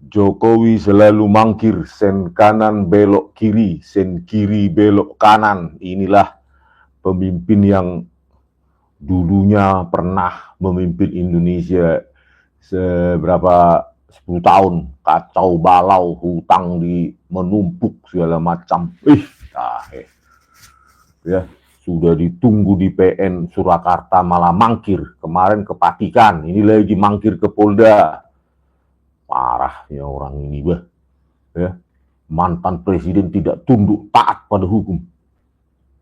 Jokowi selalu mangkir, sen kanan belok kiri, sen kiri belok kanan. Inilah pemimpin yang dulunya pernah memimpin Indonesia seberapa 10 tahun, kacau balau, hutang di menumpuk segala macam. Ya, sudah ditunggu di PN Surakarta malah mangkir. Kemarin ke Patikan, ini lagi mangkir ke Polda. Parah ya orang ini, bah. Ya, mantan presiden tidak tunduk taat pada hukum.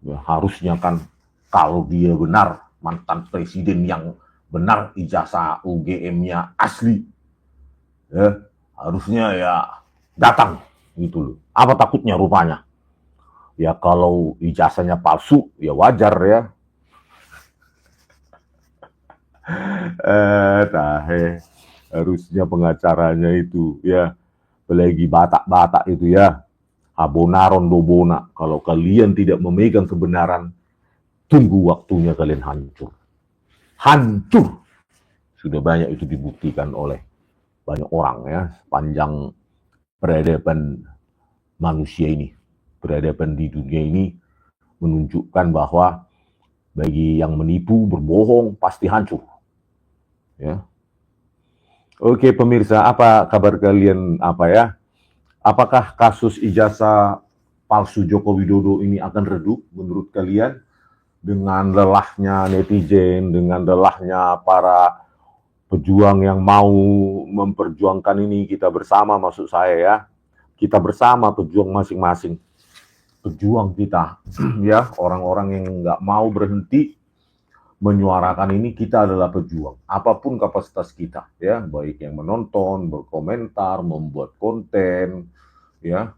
Ya, harusnya kan kalau dia benar mantan presiden yang benar ijazah UGM-nya asli, ya harusnya ya datang gitu loh. Apa takutnya rupanya? Ya kalau ijazahnya palsu ya wajar ya. Harusnya pengacaranya itu ya, apalagi Batak-Batak itu ya, abonaron dobona. Kalau kalian tidak memegang kebenaran, tunggu waktunya kalian hancur. Hancur. Sudah banyak itu dibuktikan oleh banyak orang ya, sepanjang peradaban manusia ini. Peradaban di dunia ini menunjukkan bahwa bagi yang menipu, berbohong, pasti hancur. Ya. Oke pemirsa, apa kabar kalian apa ya? Apakah kasus ijazah palsu Joko Widodo ini akan redup menurut kalian? Dengan lelahnya netizen, dengan lelahnya para pejuang yang mau memperjuangkan ini, kita bersama, maksud saya ya, kita bersama pejuang masing-masing, pejuang kita, ya orang-orang yang nggak mau berhenti menyuarakan ini, kita adalah pejuang, apapun kapasitas kita, ya, baik yang menonton, berkomentar, membuat konten, ya.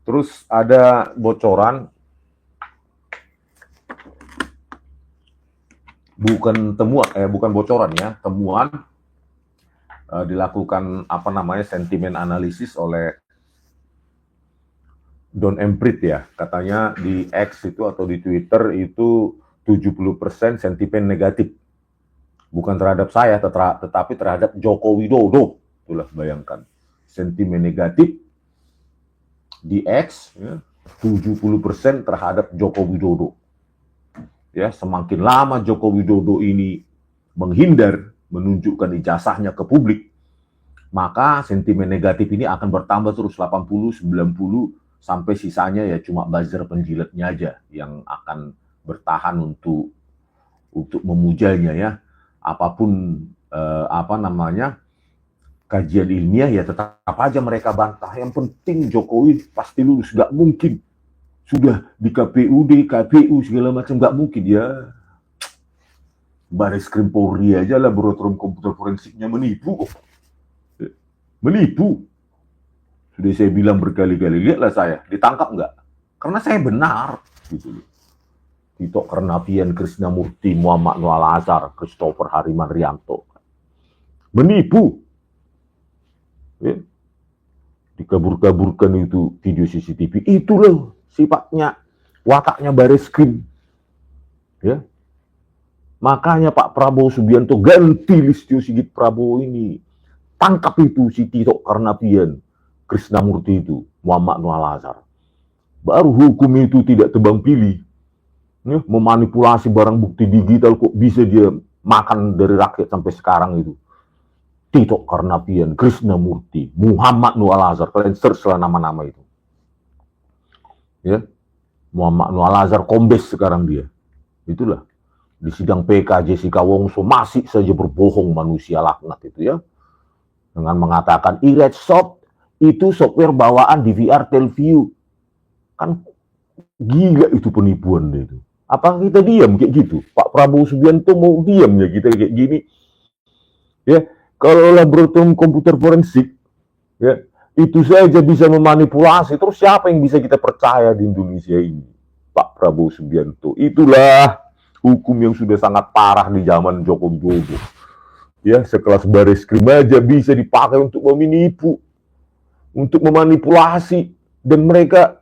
Terus ada bocoran, bukan bocoran ya, temuan dilakukan apa namanya sentimen analisis oleh Don Emprit ya, katanya di X itu atau di Twitter itu 70% sentimen negatif, bukan terhadap saya tetapi terhadap Joko Widodo. Itulah bayangkan, sentimen negatif di X ya, 70% terhadap Joko Widodo. Ya, semakin lama Joko Widodo ini menghindar menunjukkan ijazahnya ke publik, maka sentimen negatif ini akan bertambah terus 80, 90 sampai sisanya ya cuma buzzer penjilatnya aja yang akan bertahan untuk memujanya ya. Apapun kajian ilmiah ya tetap aja mereka bantah. Yang penting Jokowi pasti lulus, nggak mungkin. Sudah di KPUD, KPU segala macam, nggak mungkin ya. Baris Krim Polri aja laboratorium komputer forensiknya menipu. Menipu. Sudah saya bilang berkali-kali, lihatlah saya, ditangkap nggak? Karena saya benar. Gitu. Tito Karnavian, Krisnamurti, Muhammad Nur Al-Azhar, Christopher Hariman Rianto. Menipu. Ya. Dikabur-kaburkan itu video CCTV. Itu loh sifatnya, wataknya Baris Krim. Ya. Makanya Pak Prabowo Subianto ganti Listio Sigit Prabowo ini. Tangkap itu si Tito Karnavian, Krisnamurti itu, Muhammad Nur Al-Azhar. Baru hukum itu tidak tebang pilih. Ya, memanipulasi barang bukti digital kok bisa dia makan dari rakyat sampai sekarang itu. Tito Karnavian, Krisnamurti, Muhammad Nur Al-Azhar. Kalian search lah nama-nama itu. Ya, Muhammad Nur Al-Azhar kombes sekarang dia. Itulah. Di sidang PK Jessica Wongso masih saja berbohong manusia laknat itu ya. Dengan mengatakan eRedShop itu software bawaan DVR Telview. Kan gila itu penipuan itu. Apa kita diam kayak gitu? Pak Prabowo Subianto mau diam ya kita kayak gini? Ya, kalau laboratorium komputer forensik ya, itu saja bisa memanipulasi, terus siapa yang bisa kita percaya di Indonesia ini? Pak Prabowo Subianto. Itulah hukum yang sudah sangat parah di zaman Joko Widodo. Ya, sekelas Baris Krim aja bisa dipakai untuk menipu, untuk memanipulasi, dan mereka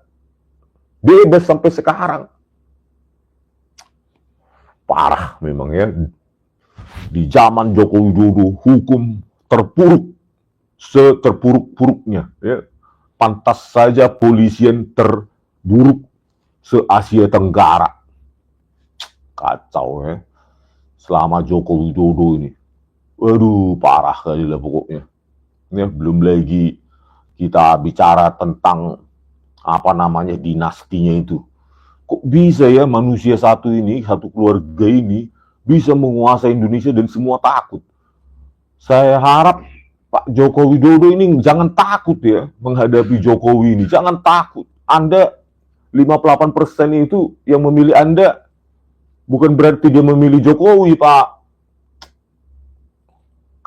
bebas sampai sekarang. Parah memang ya. Di zaman Joko Widodo hukum terpuruk seterpuruk-puruknya. Ya. Pantas saja polisi yang terburuk se-Asia Tenggara. Kacau ya. Selama Joko Widodo ini. Waduh, parah kali lah pokoknya. Ya, belum lagi kita bicara tentang apa namanya dinastinya itu. Kok bisa ya manusia satu ini, satu keluarga ini bisa menguasai Indonesia dan semua takut. Saya harap Pak Joko Widodo ini jangan takut ya menghadapi Jokowi ini. Jangan takut. Anda 58% itu yang memilih Anda bukan berarti dia memilih Jokowi, Pak.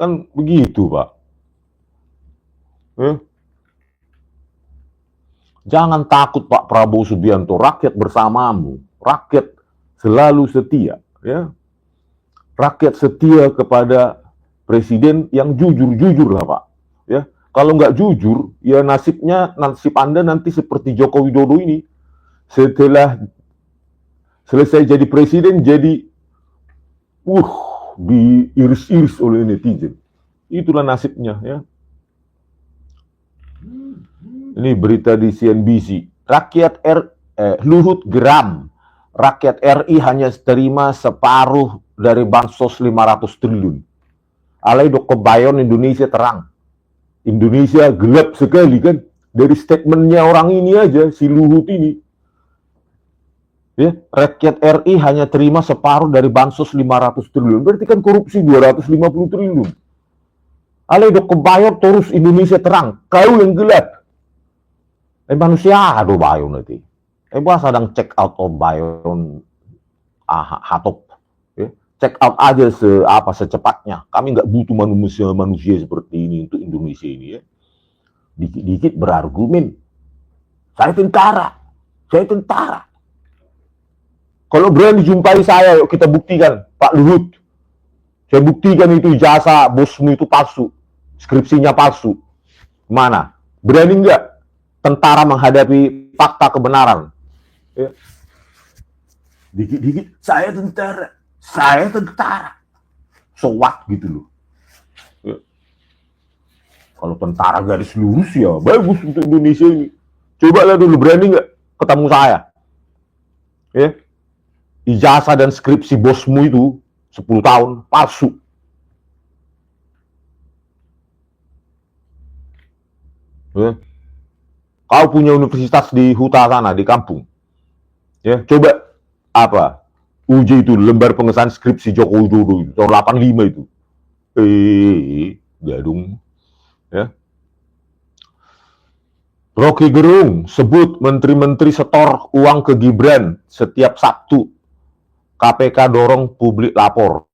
Kan begitu, Pak. Jangan takut Pak Prabowo Subianto, rakyat bersamamu, rakyat selalu setia, ya. Rakyat setia kepada presiden yang jujur lah Pak, ya. Kalau nggak jujur, ya nasib Anda nanti seperti Joko Widodo ini, setelah selesai jadi presiden jadi diiris-iris oleh netizen. Itulah nasibnya, ya. Ini berita di CNBC. Luhut geram. Rakyat RI hanya terima separuh dari bansos 500 triliun. Alai dok kebayon Indonesia terang. Indonesia gelap sekali kan. Dari statementnya orang ini aja, si Luhut ini. Ya, rakyat RI hanya terima separuh dari bansos 500 triliun. Berarti kan korupsi 250 triliun. Alai dok kebayon terus Indonesia terang. Kau yang gelap. Manusia aduh bayon nanti. Buat sedang check out of bayon hatop. Ya. Check out aja secepatnya. Kami nggak butuh manusia seperti ini untuk Indonesia ini ya. Dikit-dikit berargumen. Saya tentara. Kalau berani jumpai saya, yuk kita buktikan, Pak Luhut. Saya buktikan itu ijazah bosmu itu palsu. Skripsinya palsu. Mana? Berani nggak? Tentara menghadapi fakta kebenaran. Ya. Dikit-dikit, saya tentara. So what gitu loh. Ya. Kalau tentara garis lurus ya, bagus untuk Indonesia ini. Cobalah dulu, berani nggak ketemu saya? Ya. Ijazah dan skripsi bosmu itu 10 tahun, palsu. Ya. Kau punya universitas di Huta sana, di kampung. Ya, coba uji itu lembar pengesahan skripsi Joko Widodo itu, tahun 85 itu. Gadung. Ya. Rocky Gerung sebut menteri-menteri setor uang ke Gibran setiap Sabtu. KPK dorong publik lapor.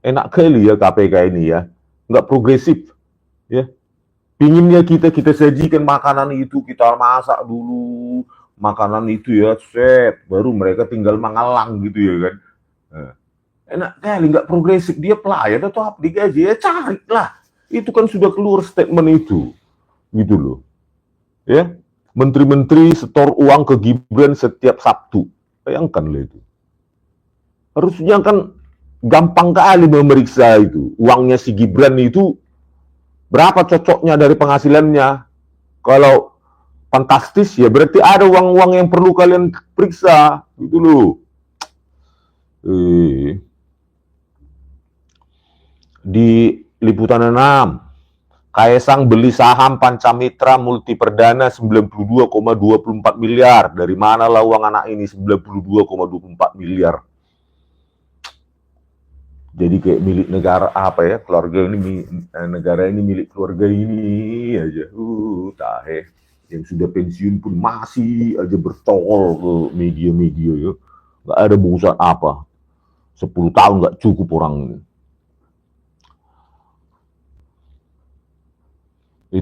Enak kali ya KPK ini ya. Nggak progresif. Ya. Pinginnya kita sajikan makanan itu, kita masak dulu makanan itu ya, baru mereka tinggal mengalang gitu ya kan. Enak kali, nggak progresif, dia pelayan atau apa digaji ya carilah. Itu kan sudah keluar statement itu, gitu loh. Ya, menteri-menteri setor uang ke Gibran setiap Sabtu, bayangkan lah itu. Harusnya kan gampang kali memeriksa itu, uangnya si Gibran itu. Berapa cocoknya dari penghasilannya? Kalau fantastis ya berarti ada uang-uang yang perlu kalian periksa, gitu loh. Di Liputan 6, Kaesang beli saham Pancamitra Multiperdana 92,24 miliar. Dari mana lah uang anak ini 92,24 miliar? Jadi kayak milik negara keluarga ini, negara ini milik keluarga ini aja. Tahe. Yang sudah pensiun pun masih aja bertol ke media-media ya. Nggak ada urusan apa. 10 tahun nggak cukup orang ini.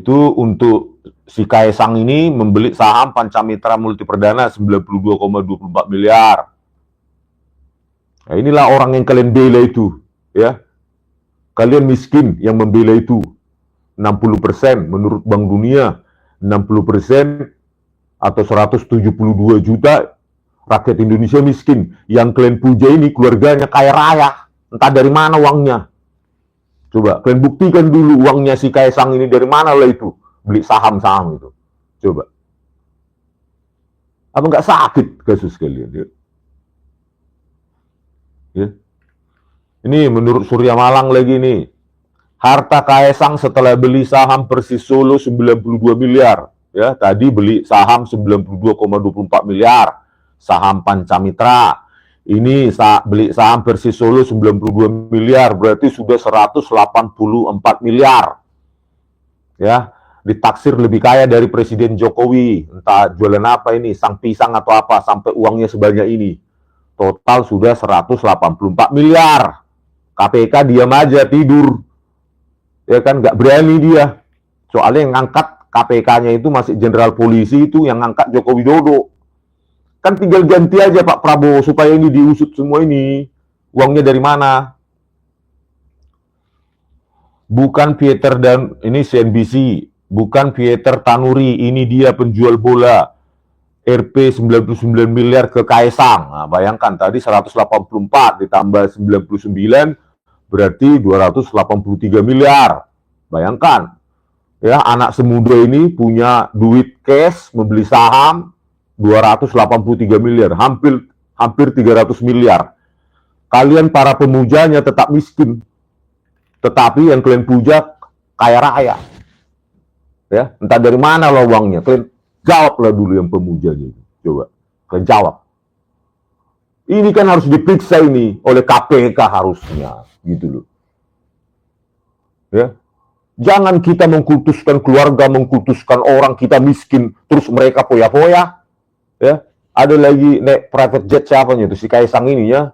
Itu untuk si Kaesang ini membeli saham Pancamitra Multiperdana 92,24 miliar. Nah, inilah orang yang kalian bela itu. Ya, kalian miskin yang membela itu 60% menurut Bank Dunia, 60% atau 172 juta rakyat Indonesia miskin. Yang kalian puja ini keluarganya kaya raya, entah dari mana uangnya. Coba kalian buktikan dulu uangnya si Kaisang ini dari mana lah itu beli saham-saham itu. Coba. Apa nggak sakit kasus kalian? Ya. Ini menurut Surya Malang lagi nih. Harta Kaisang setelah beli saham Persis Solo 92 miliar. Ya, tadi beli saham 92,24 miliar. Saham Pancamitra. Ini beli saham Persis Solo 92 miliar, berarti sudah 184 miliar. Ya, ditaksir lebih kaya dari Presiden Jokowi. Entah jualan apa ini, sang pisang atau apa, sampai uangnya sebanyak ini. Total sudah 184 miliar. KPK diam aja, tidur. Ya kan, nggak berani dia. Soalnya yang ngangkat KPK-nya itu masih jenderal polisi itu yang ngangkat Joko Widodo. Kan tinggal ganti aja Pak Prabowo supaya ini diusut semua ini. Uangnya dari mana? Bukan Pieter dan ini CNBC, bukan Pieter Tanuri, ini dia penjual bola. Rp 99 miliar ke Kaisang. Nah, bayangkan tadi 184 ditambah 99 berarti 283 miliar. Bayangkan. Ya, anak semuda ini punya duit cash membeli saham 283 miliar, hampir 300 miliar. Kalian para pemujanya tetap miskin. Tetapi yang kalian puja kaya raya. Ya, entah dari mana lah uangnya. Kalian jawablah dulu yang pemujanya itu. Coba, kalian jawab. Ini kan harus diperiksa ini oleh KPK harusnya, gitu loh. Ya. Jangan kita mengkultuskan keluarga, mengkultuskan orang, kita miskin, terus mereka poya-poya. Ya, ada lagi naik private jet siapanya itu si Kaisang ini ya,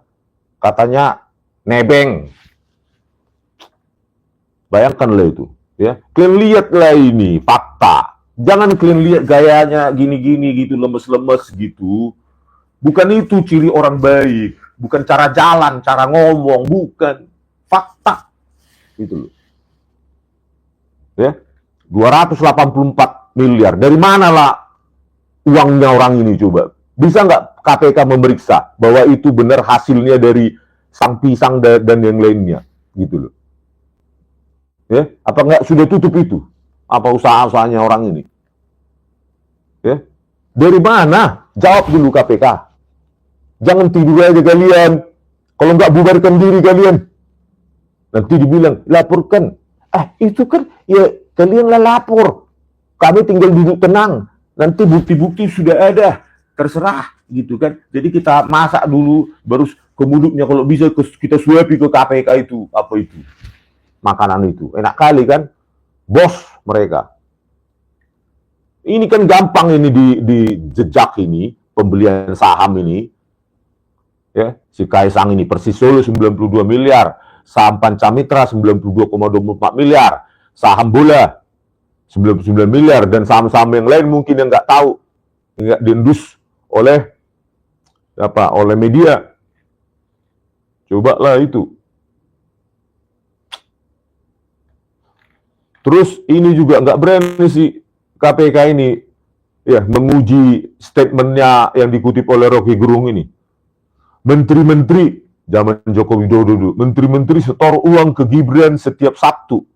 katanya nebeng. Bayangkanlah itu, ya. Kalian lihatlah ini fakta. Jangan kalian lihat gayanya gini-gini gitu, lemes-lemes gitu. Bukan itu ciri orang baik, bukan cara jalan, cara ngomong, bukan fakta. Gitu loh. Ya, 284 miliar. Dari mana lah uangnya orang ini coba? Bisa nggak KPK memeriksa bahwa itu benar hasilnya dari sang pisang dan yang lainnya? Gitu loh. Ya, apa nggak sudah tutup itu? Apa usaha-usahanya orang ini? Ya, dari mana? Jawab dulu KPK. Jangan tidur aja kalian. Kalau nggak bubarkan diri kalian. Nanti dibilang, laporkan. Itu kan, ya kalianlah lapor. Kami tinggal duduk tenang. Nanti bukti-bukti sudah ada, terserah gitu kan. Jadi kita masak dulu, baru ke mulutnya kalau bisa kita suapi ke KPK itu, apa itu, makanan itu. Enak kali kan, bos mereka. Ini kan gampang ini di jejak ini, pembelian saham ini. Ya, si Kaisang ini Persis Solo 92 miliar, saham Pancamitra 92,24 miliar, saham bola 99 miliar, dan saham-saham yang lain mungkin yang nggak tahu, nggak diendus oleh media. Cobalah itu. Terus ini juga nggak berani si KPK ini ya menguji statementnya yang dikutip oleh Rocky Gerung ini. Menteri-menteri zaman Joko Widodo dulu, menteri-menteri setor uang ke Gibran setiap Sabtu.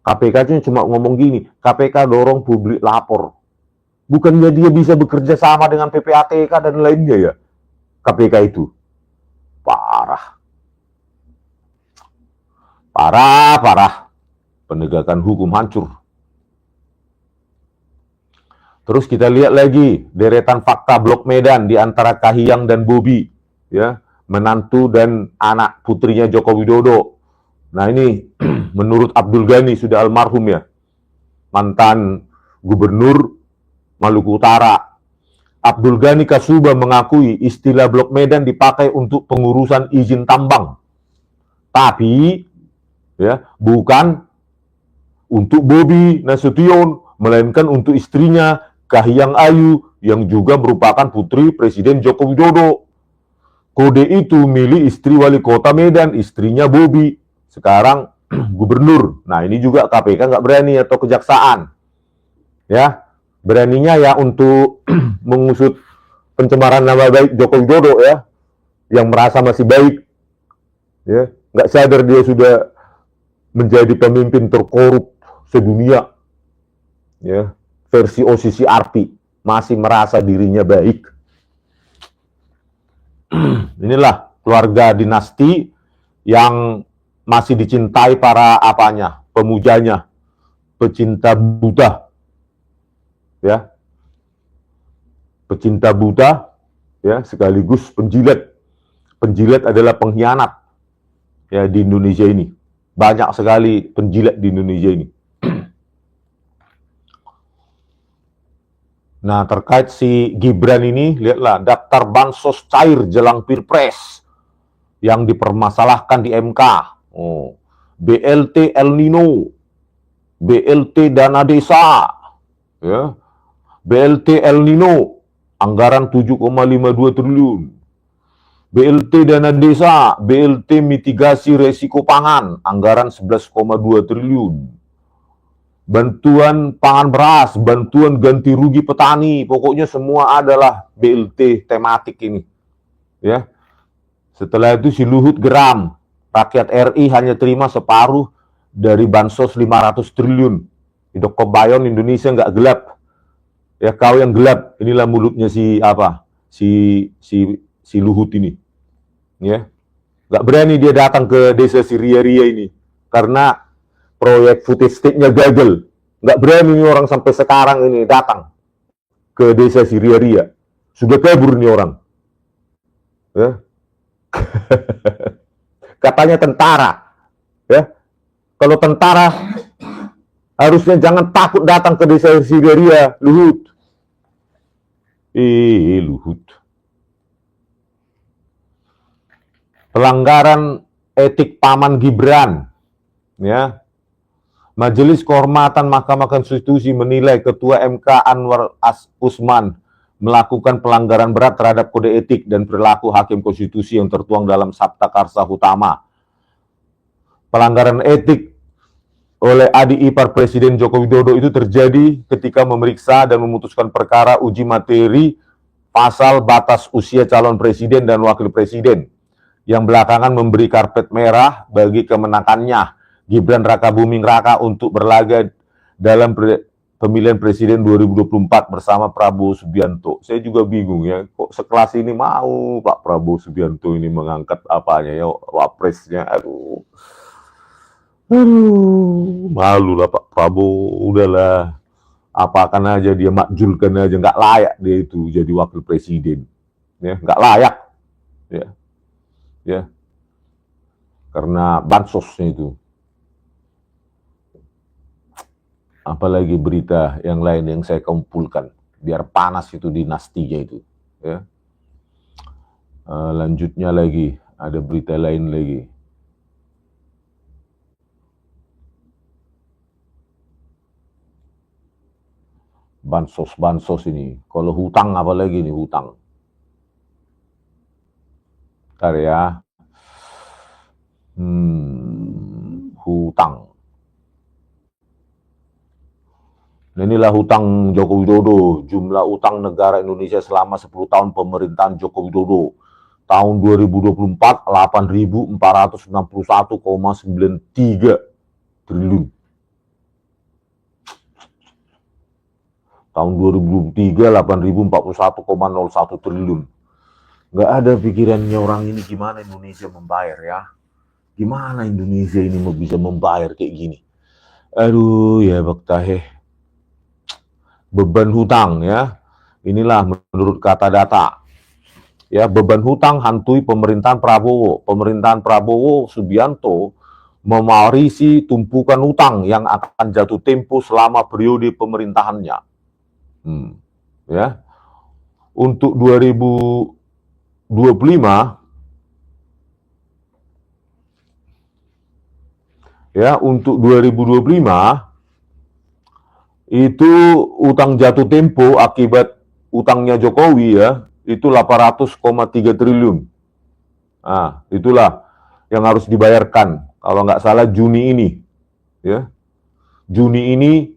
KPK-nya cuma ngomong gini, KPK dorong publik lapor. Bukannya dia bisa bekerja sama dengan PPATK dan lainnya ya? KPK itu. Parah. Parah. Penegakan hukum hancur. Terus kita lihat lagi deretan fakta Blok Medan di antara Kahiyang dan Bobi, ya, menantu dan anak putrinya Joko Widodo. Nah ini menurut Abdul Ghani sudah almarhum ya, mantan gubernur Maluku Utara. Abdul Ghani Kasuba mengakui istilah Blok Medan dipakai untuk pengurusan izin tambang, tapi ya bukan untuk Bobi Nasution, melainkan untuk istrinya Kahiyang Ayu yang juga merupakan putri Presiden Joko Widodo. Kode itu milik istri wali kota Medan, istrinya Bobi, sekarang gubernur. Nah ini juga KPK nggak berani atau kejaksaan. Ya, beraninya ya untuk mengusut pencemaran nama baik Joko Widodo ya, yang merasa masih baik. Ya, nggak sadar dia sudah menjadi pemimpin terkorup sedunia, ya, versi OCCRP, masih merasa dirinya baik. Inilah keluarga dinasti yang masih dicintai para apanya, pemujanya, pecinta Buddha, ya, pecinta Buddha, ya, sekaligus penjilat. Penjilat adalah pengkhianat, ya, di Indonesia ini. Banyak sekali penjilat di Indonesia ini. Nah, terkait si Gibran ini, lihatlah daftar bansos cair jelang Pilpres yang dipermasalahkan di MK. Oh, BLT El Nino, BLT dana desa, ya, BLT El Nino, anggaran 7,52 triliun. BLT dana desa, BLT mitigasi resiko pangan, anggaran 11,2 triliun. Bantuan pangan beras, bantuan ganti rugi petani, pokoknya semua adalah BLT tematik ini. Ya. Setelah itu si Luhut geram, rakyat RI hanya terima separuh dari bansos 500 triliun. Itu kebayon Indonesia nggak gelap. Ya, kau yang gelap, inilah mulutnya si apa? Si Luhut ini. Ya. Nggak berani dia datang ke desa Siria-Ria ini karena proyek footage-nya gagal. Nggak berani nih orang sampai sekarang ini datang ke desa Siria-Ria. Sudah kabur nih orang. Ya. Katanya tentara. Ya. Kalau tentara harusnya jangan takut datang ke desa Siria-Ria, Luhut. Luhut. Pelanggaran etik paman Gibran. Ya. Majelis Kehormatan Mahkamah Konstitusi menilai Ketua MK Anwar Usman melakukan pelanggaran berat terhadap kode etik dan perilaku hakim konstitusi yang tertuang dalam Sabta Karsa Utama. Pelanggaran etik oleh adik ipar Presiden Joko Widodo itu terjadi ketika memeriksa dan memutuskan perkara uji materi pasal batas usia calon presiden dan wakil presiden, yang belakangan memberi karpet merah bagi kemenangannya Gibran Rakabuming Raka untuk berlaga dalam pemilihan presiden 2024 bersama Prabowo Subianto. Saya juga bingung ya, kok sekelas ini mau Pak Prabowo Subianto ini mengangkat apanya ya, wapresnya. Aduh, malu lah Pak Prabowo, udahlah. Apakan aja dia, makjulkan aja, nggak layak dia itu jadi wakil presiden. Ya, nggak layak. Ya. Karena bansosnya itu. Apalagi berita yang lain yang saya kumpulkan biar panas itu dinastinya itu, ya. Lanjutnya lagi ada berita lain lagi. Bansos ini, kalau hutang apalagi nih, hutang. Bentar ya. Hutang. Inilah hutang Joko Widodo, jumlah utang negara Indonesia selama 10 tahun pemerintahan Joko Widodo. Tahun 2024, 8.461,93 triliun. Tahun 2023, 8.041,01 triliun. Nggak ada pikirannya orang ini gimana Indonesia membayar ya. Gimana Indonesia ini mau bisa membayar kayak gini. Aduh ya Baktaheh. Beban hutang ya, inilah menurut kata data ya, beban hutang hantui pemerintahan Prabowo. Pemerintahan Prabowo Subianto mewarisi tumpukan hutang yang akan jatuh tempo selama periode pemerintahannya. Ya, untuk 2025 ya, untuk 2025 itu utang jatuh tempo akibat utangnya Jokowi ya, itu 800,3 triliun. Nah, itulah yang harus dibayarkan. Kalau nggak salah Juni ini, ya. Juni ini,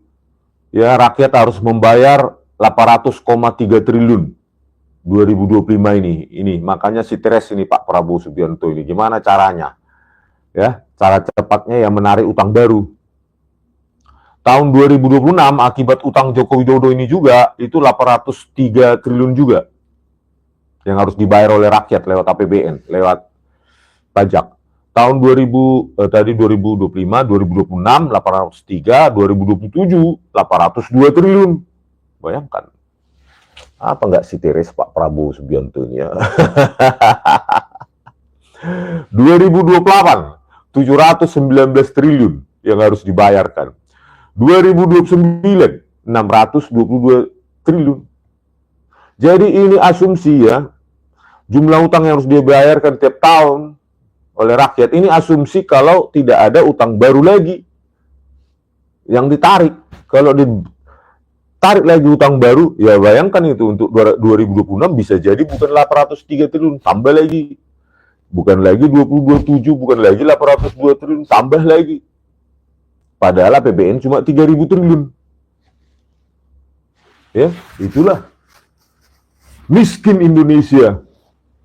ya, rakyat harus membayar 800,3 triliun 2025 ini. Makanya stres ini Pak Prabowo Subianto ini. Gimana caranya? Ya, Cara cepatnya ya menarik utang baru. Tahun 2026 akibat utang Joko Widodo ini juga itu 803 triliun juga yang harus dibayar oleh rakyat lewat APBN, lewat pajak. Tahun 2025, 2026 803, 2027 802 triliun. Bayangkan. Apa nggak si Teres Pak Prabowo Subianto ini ya? 2028 719 triliun yang harus dibayarkan. 2029 622 triliun. Jadi ini asumsi ya, jumlah utang yang harus dibayarkan tiap tahun oleh rakyat. Ini asumsi kalau tidak ada utang baru lagi yang ditarik. Kalau ditarik lagi utang baru, ya bayangkan itu untuk 2026 bisa jadi bukan 803 triliun, tambah lagi. Bukan lagi 2027, bukan lagi 802 triliun, tambah lagi. Padahal APBN cuma 3.000 triliun. Ya, itulah. Miskin Indonesia,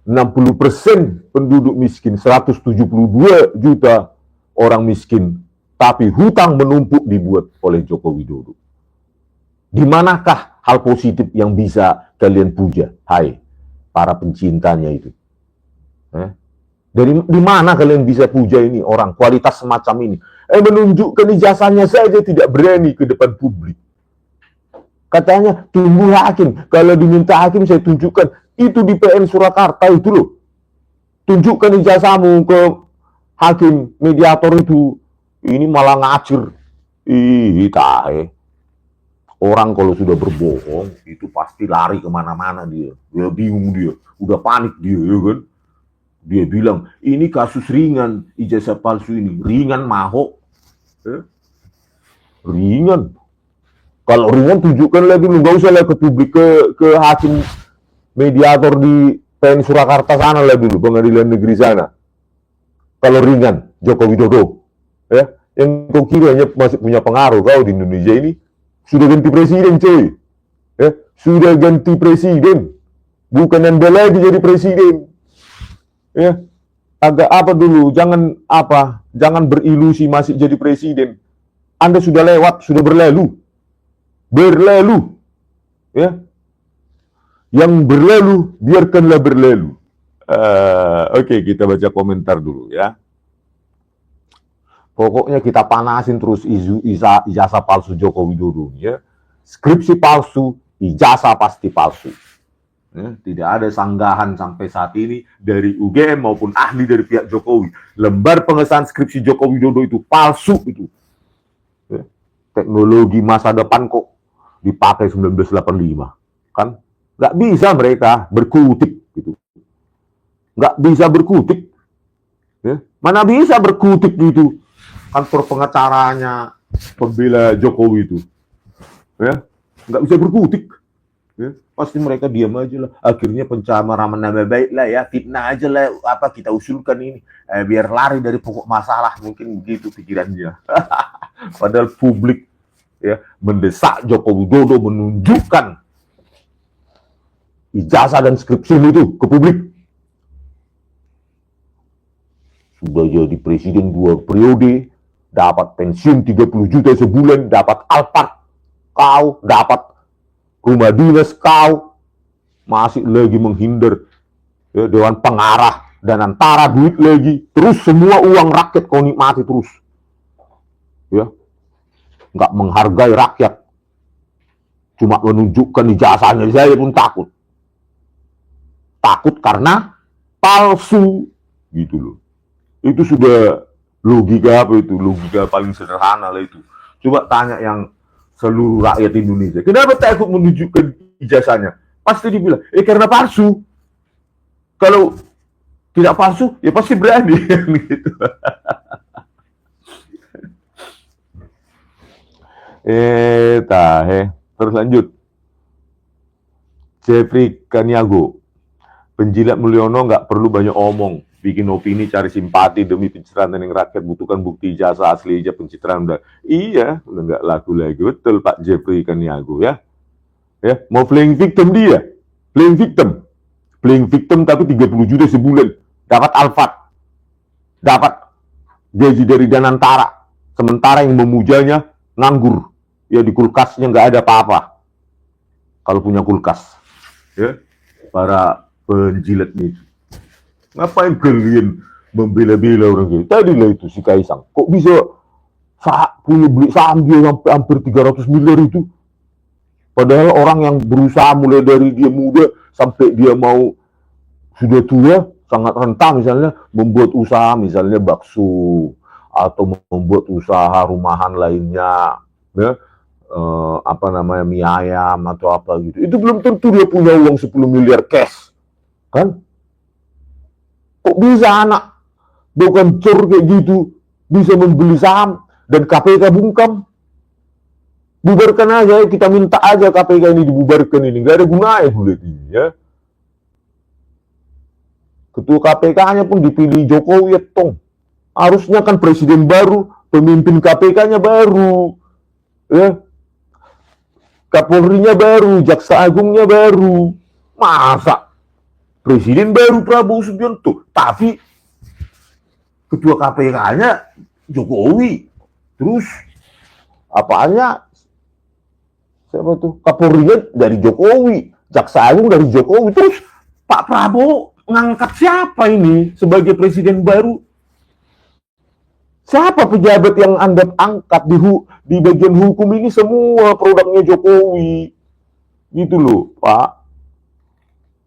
60% penduduk miskin, 172 juta orang miskin. Tapi hutang menumpuk dibuat oleh Joko Widodo. Di manakah hal positif yang bisa kalian puja? Hai, para pencintanya itu. Di mana kalian bisa puja ini orang kualitas semacam ini? Menunjukkan ijazahnya saja tidak berani ke depan publik. Katanya tunggu hakim. Kalau diminta hakim saya tunjukkan. Itu di PN Surakarta itu loh. Tunjukkan ijazahmu ke hakim mediator itu. Ini malah ngacir. Tahe. Orang kalau sudah berbohong itu pasti lari kemana-mana dia. Dia bingung dia. Udah panik dia ya kan. Dia bilang, ini kasus ringan, ijazah palsu ini. Ringan mahok. Ringan. Kalau ringan tunjukkan lagi, nggak usah lah ke publik, ke hakim mediator di PN Surakarta sana lah dulu, pengadilan negeri sana. Kalau ringan, Joko Widodo. Ya, yang kau kira hanya masih punya pengaruh kau di Indonesia ini, sudah ganti presiden coy. Ya, sudah ganti presiden. Bukan Anda lagi jadi presiden. Ya, agak apa dulu, jangan berilusi masih jadi presiden. Anda sudah lewat, sudah berlalu, ya. Yang berlalu biarkanlah berlalu. Oke, kita baca komentar dulu ya. Pokoknya kita panasin terus ijazah palsu Joko Widodo ya. Skripsi palsu, ijazah pasti palsu. Ya, tidak ada sanggahan sampai saat ini dari UGM maupun ahli dari pihak Jokowi. Lembar pengesahan skripsi Joko Widodo itu palsu itu. Ya, teknologi masa depan kok dipakai 1985. Kan? Nggak bisa mereka berkutik. Gitu. Nggak bisa berkutik. Ya, mana bisa berkutik gitu. Kantor pengacaranya pembela Jokowi itu. Ya, nggak bisa berkutik. Ya, pasti mereka diam aja lah. Akhirnya pencemaran nama baik lah ya, fitnah aja lah apa kita usulkan ini biar lari dari pokok masalah, mungkin begitu pikirannya. Padahal publik ya mendesak Joko Widodo menunjukkan ijazah dan skripsi itu ke publik. Sudah jadi presiden 2 periode, dapat pensiun 30 juta sebulan, dapat Alphard, kau dapat rumah dinas, kau masih lagi menghindar ya, Dewan Pengarah dan antara duit lagi, terus semua uang rakyat kau nikmati terus, ya, nggak menghargai rakyat, cuma menunjukkan ijazahnya. Saya pun takut karena palsu, gitu loh. Itu sudah logika apa itu? Logika paling sederhana lah itu. Coba tanya yang seluruh rakyat Indonesia. Kenapa takut menunjukkan ijazahnya? Pasti dibilang, karena palsu. Kalau tidak palsu, ya pasti berani. Gitu. Terus lanjut. Jeffrey Kaniago. Penjilat Mulyono nggak perlu banyak omong. Bikin opini, cari simpati demi pencitraan yang rakyat, butuhkan bukti ijazah asli ijazah pencitraan. Udah nggak laku lagi. Betul Pak Jeffrey Kaniago ya. Ya, mau playing victim dia. Playing victim tapi 30 juta sebulan. Dapat Alphard. Dapat gaji dari Danantara, sementara yang memujanya nganggur, ya di kulkasnya nggak ada apa-apa, kalau punya kulkas, ya, para penjilat itu. Ngapain kalian membela-bela orang gitu? Tadilah itu si Kaisang, kok bisa punya beli saham dia sampai hampir 300 miliar itu? Padahal orang yang berusaha mulai dari dia muda sampai dia mau sudah tua, sangat rentan misalnya membuat usaha misalnya bakso atau membuat usaha rumahan lainnya, ya, apa namanya, mie ayam atau apa gitu. Itu belum tentu dia punya uang 10 miliar cash, kan? Kok bisa anak bukan cur kayak gitu bisa membeli saham dan KPK bungkam? Bubarkan aja, kita minta aja KPK ini dibubarkan, ini nggak ada gunanya bulat ini, ya. Ketua KPK-nya pun dipilih Jokowi, ya tong. Harusnya kan presiden baru, pemimpin KPK-nya baru, ya. Kapolrinya baru, Jaksa Agungnya baru. Masa presiden baru Prabowo Subianto, tapi ketua KPK-nya Jokowi. Terus apanya? Siapa tuh? Kapolrinya dari Jokowi, Jaksa Agung dari Jokowi. Terus Pak Prabowo ngangkat siapa ini sebagai presiden baru? Siapa pejabat yang Anda angkat di bagian hukum ini? Semua produknya Jokowi. Gitu loh, Pak.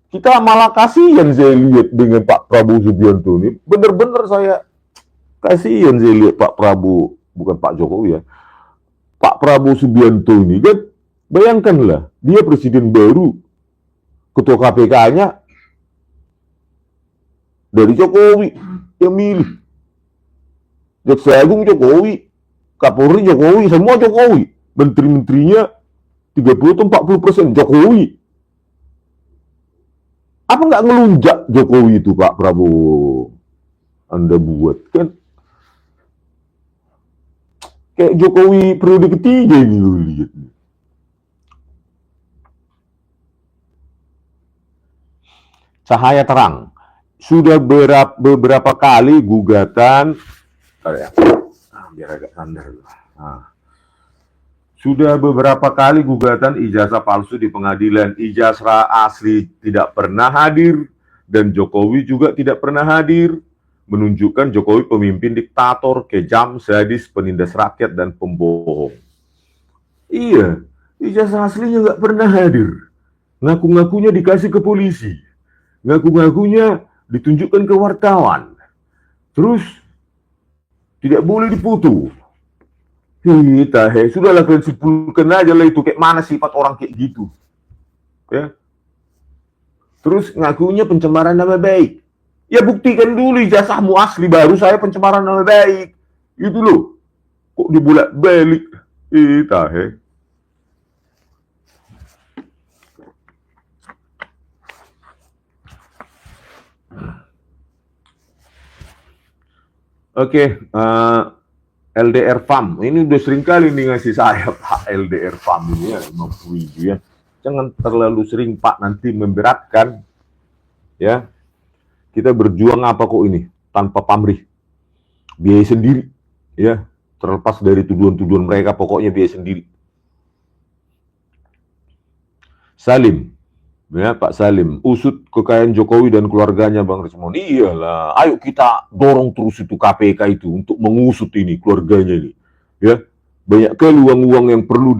Kita malah kasihan saya lihat dengan Pak Prabowo Subianto ini. Bener-bener saya kasihan saya lihat Pak Prabowo, bukan Pak Jokowi ya. Pak Prabowo Subianto ini kan, bayangkanlah, dia presiden baru, ketua KPK-nya dari Jokowi yang milih, Jaksa Agung Jokowi, Kapolri Jokowi, semua Jokowi, menteri-menterinya 30-40% Jokowi. Apa nggak ngelunjak Jokowi itu Pak Prabowo? Anda buat kan kayak Jokowi periode ketiga ini, lu lihat. Cahaya terang. Sudah beberapa kali gugatan, biar agak sandar. Sudah beberapa kali gugatan ijazah palsu di pengadilan. Ijazah asli tidak pernah hadir dan Jokowi juga tidak pernah hadir, menunjukkan Jokowi pemimpin diktator, kejam, sadis, penindas rakyat dan pembohong. Iya, ijazah aslinya nggak pernah hadir. Ngaku-ngakunya dikasih ke polisi, ngaku-ngakunya ditunjukkan ke wartawan, terus tidak boleh difoto. Sudahlah kalian simpulkan aja lah itu, kayak mana sifat orang kayak gitu, ya. Terus ngakunya pencemaran nama baik. Ya buktikan dulu ijazahmu asli, baru saya pencemaran nama baik. Itu loh, kok dibolak-balik. Oke, LDR FAM, ini udah sering kali nih ngasih saya Pak LDR FAM ini ya, 50.000 ya. Jangan terlalu sering Pak, nanti memberatkan. Ya, kita berjuang apa kok ini tanpa pamrih, biaya sendiri, ya. Terlepas dari tuduhan-tuduhan mereka, pokoknya biaya sendiri. Salim, ya Pak Salim, usut kekayaan Jokowi dan keluarganya Bang Rismon. Iyalah, ayo kita dorong terus itu KPK itu untuk mengusut ini keluarganya ini, ya. Banyak kali uang-uang yang perlu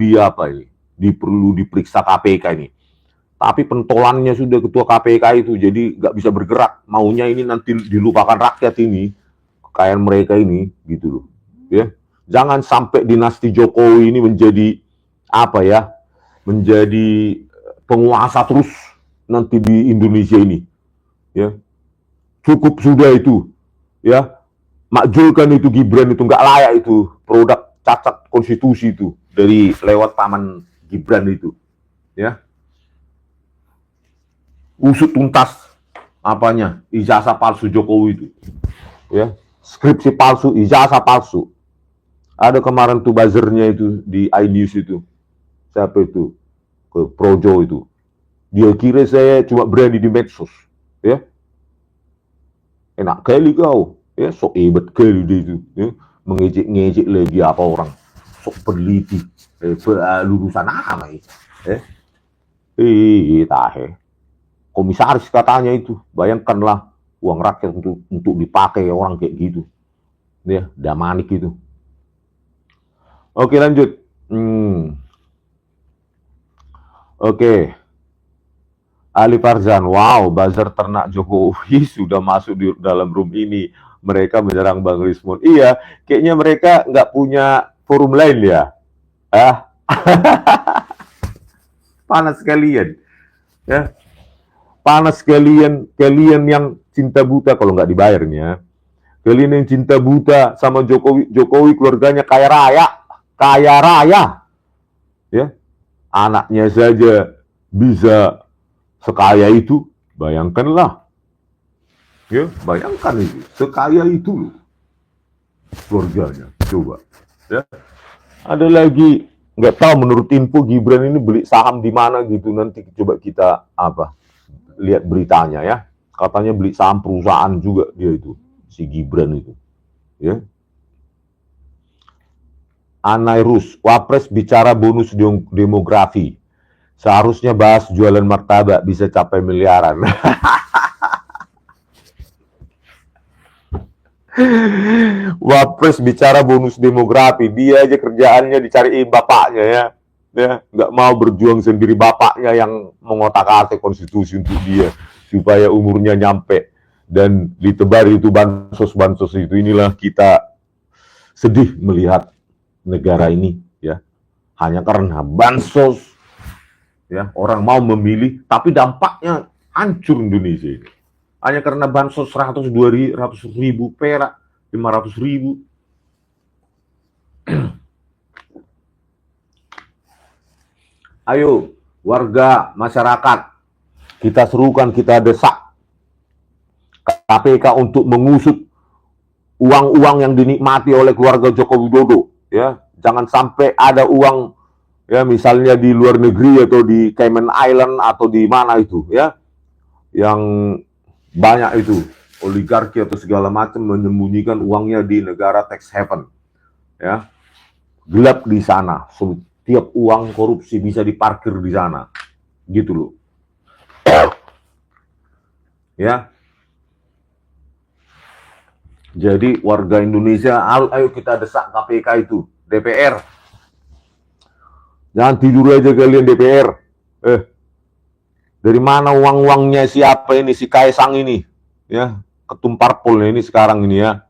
perlu diperiksa KPK ini. Tapi pentolannya sudah ketua KPK itu, jadi nggak bisa bergerak. Maunya ini nanti dilupakan rakyat ini, kekayaan mereka ini, gitu loh, ya. Jangan sampai dinasti Jokowi ini menjadi apa ya? Menjadi penguasa terus nanti di Indonesia ini, ya. Cukup sudah itu, ya. Makjulkan itu Gibran itu, nggak layak itu produk cacat konstitusi itu dari lewat paman Gibran itu, ya. Usut tuntas apanya, ijazah palsu Jokowi itu, ya. Skripsi palsu, ijazah palsu. Ada kemarin tuh buzzernya itu di iNews itu, siapa itu, ke Projo itu, dia kira saya cuma berani di medsos, ya. Enak kali kau, Ya, sok hebat kali dia itu, ya. Mengejek-ngejek lagi apa orang, sok peneliti, lulusan apa ini? Tahe. Komisaris katanya itu, bayangkanlah uang rakyat untuk dipakai orang kayak gitu, ya, damanik itu. Oke, lanjut. Oke. Ali Farzan, wow, buzzer ternak Jokowi sudah masuk di dalam room ini. Mereka menyerang Bang Rismon. Iya, kayaknya mereka nggak punya forum lain ya. Panas kalian. Ya. Panas kalian yang cinta buta kalau nggak dibayarnya. Kalian yang cinta buta sama Jokowi keluarganya kaya raya. Ya. Anaknya saja bisa sekaya itu, bayangkanlah. Ya, bayangkan itu, sekaya itu loh keluarganya. Coba. Ya. Ada lagi, nggak tahu menurut info Gibran ini beli saham di mana gitu, nanti coba kita lihat beritanya ya. Katanya beli saham perusahaan juga dia itu, si Gibran itu. Ya. Anairus, Wapres bicara bonus demografi. Seharusnya bahas jualan martabak bisa capai miliaran. Wapres bicara bonus demografi, dia aja kerjaannya dicariin bapaknya ya, nggak mau berjuang sendiri, bapaknya yang mengotak-atik konstitusi untuk dia supaya umurnya nyampe dan ditebar itu bansos itu. Inilah kita sedih melihat negara ini ya, hanya karena bansos. Ya, orang mau memilih, tapi dampaknya hancur Indonesia ini. Hanya karena bansos 100 ribu perak, 500 ribu. Ayo, warga masyarakat, kita serukan, kita desak KPK untuk mengusut uang-uang yang dinikmati oleh keluarga Joko Widodo. Ya, jangan sampai ada uang, ya, misalnya di luar negeri atau di Cayman Island atau di mana itu, ya, yang banyak itu oligarki atau segala macam menyembunyikan uangnya di negara tax haven, ya, gelap di sana. Setiap uang korupsi bisa diparkir di sana, gitu loh. Ya, jadi warga Indonesia, ayo kita desak KPK itu, DPR. Jangan tidur aja kalian DPR. Dari mana uang-uangnya siapa ini, si Kaisang ini? Ya, ketum parpol ini sekarang ini ya.